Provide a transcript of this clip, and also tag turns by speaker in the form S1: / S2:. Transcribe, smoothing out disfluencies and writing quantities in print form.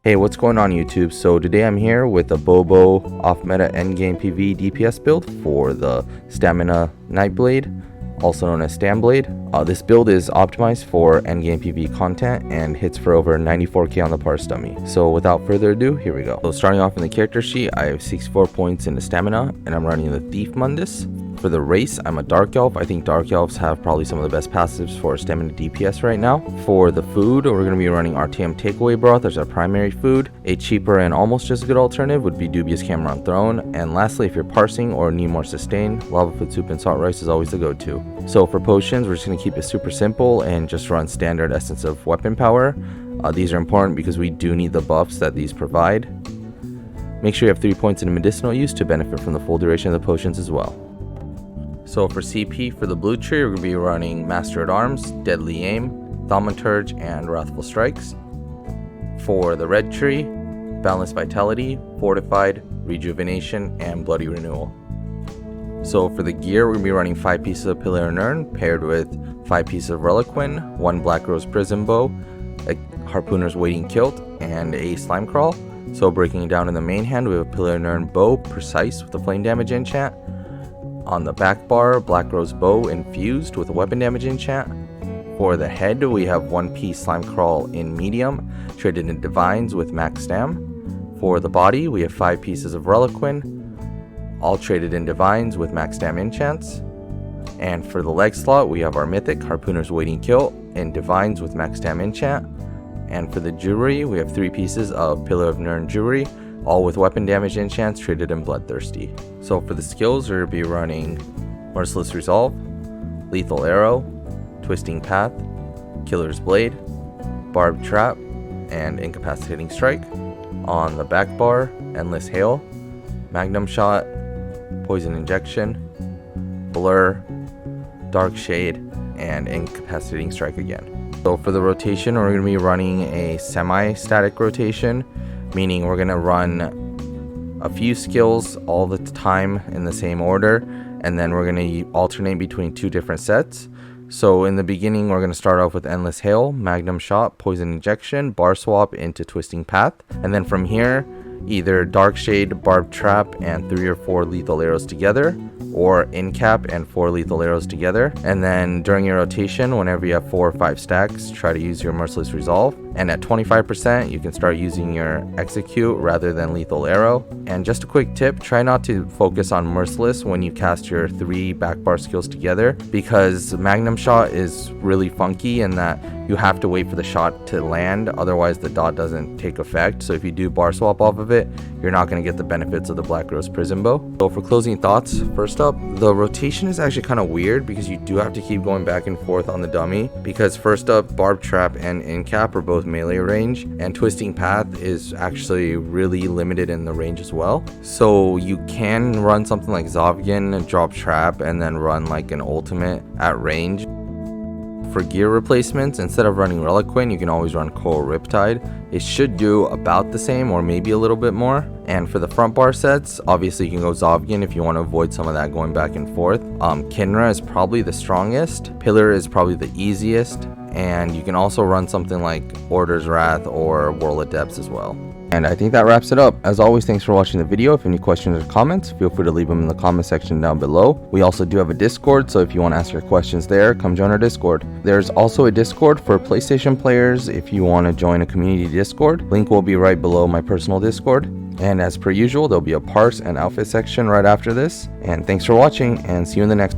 S1: Hey, what's going on YouTube? So today I'm here with a Bobo off-meta endgame PVE DPS build for the Stamina Nightblade, also known as Stamblade. This build is optimized for endgame PVE content and hits for over 94k on the parse dummy. So without further ado, here we go. So starting off in the character sheet, I have 64 points in the stamina and I'm running the Thief Mundus. For the race, I'm a Dark Elf. I think Dark Elves have probably some of the best passives for stamina DPS right now. For the food, we're going to be running RTM Takeaway Broth as our primary food. A cheaper and almost just a good alternative would be Dubious Cameron Throne. And lastly, if you're parsing or need more sustain, Lava Foot Soup and Salt Rice is always the go-to. So for potions, we're just going to keep it super simple and just run standard Essence of Weapon Power. These are important because we do need the buffs that these provide. Make sure you have 3 points in medicinal use to benefit from the full duration of the potions as well. So for CP, for the blue tree, we're going to be running Master at Arms, Deadly Aim, Thaumaturge, and Wrathful Strikes. For the red tree, Boundless Vitality, Fortified, Rejuvenation, and Bloody Renewal. So for the gear, we're going to be running 5 pieces of Pillar and Urn, paired with 5 pieces of Reliquin, 1 Black Rose Prism Bow, a Harpooner's Waiting Kilt, and a Slime Crawl. So breaking it down in the main hand, we have a Pillar and Urn Bow, Precise, with a Flame Damage enchant. On the back bar, Black Rose Bow infused with a weapon damage enchant. For the head, we have 1 piece Slime Crawl in medium, traded in Divines with max stam. For the body, we have 5 pieces of Reliquin, all traded in Divines with max stam enchants. And for the leg slot, we have our mythic Harpooner's Waiting Kilt in Divines with max stam enchant. And for the jewelry, we have 3 pieces of Pillar of Nirn jewelry, all with weapon damage enchants traded in Bloodthirsty. So for the skills, we're going to be running Merciless Resolve, Lethal Arrow, Twisting Path, Killer's Blade, Barbed Trap, and Incapacitating Strike. On the back bar, Endless Hail, Magnum Shot, Poison Injection, Blur, Dark Shade, and Incapacitating Strike again. So for the rotation, we're going to be running a semi-static rotation, meaning we're going to run a few skills all the time in the same order, and then we're going to alternate between 2 different sets. So in the beginning, we're going to start off with Endless Hail, Magnum Shot, Poison Injection, Bar Swap into Twisting Path, and then from here, either Dark Shade, Barbed Trap, and 3 or 4 lethal arrows together, or Incap and 4 lethal arrows together. And then during your rotation, whenever you have 4 or 5 stacks, try to use your Merciless Resolve. And at 25%, you can start using your Execute rather than Lethal Arrow. And just a quick tip, try not to focus on Merciless when you cast your 3 backbar skills together, because Magnum Shot is really funky in that you have to wait for the shot to land, otherwise the dot doesn't take effect. So if you do bar swap off of it, you're not going to get the benefits of the Black Rose Prism Bow. So for closing thoughts, first up, the rotation is actually kind of weird because you do have to keep going back and forth on the dummy, because first up, Barb Trap and Incap are both melee range, and Twisting Path is actually really limited in the range as well. So you can run something like Zovgan, drop Trap, and then run like an ultimate at range. For gear replacements, instead of running Reliquin, you can always run Coral Riptide. It should do about the same or maybe a little bit more. And for the front bar sets, obviously you can go Zovgan if you want to avoid some of that going back and forth. Kinra is probably the strongest, Pillar is probably the easiest, and you can also run something like Order's Wrath or Whirl of Depths as well. And I think that wraps it up. As always, thanks for watching the video. If any questions or comments, feel free to leave them in the comment section down below. We also do have a Discord, so if you want to ask your questions there, come join our Discord. There's also a Discord for PlayStation players if you want to join a community Discord. Link will be right below my personal Discord. And as per usual, there'll be a parse and outfit section right after this. And thanks for watching, and see you in the next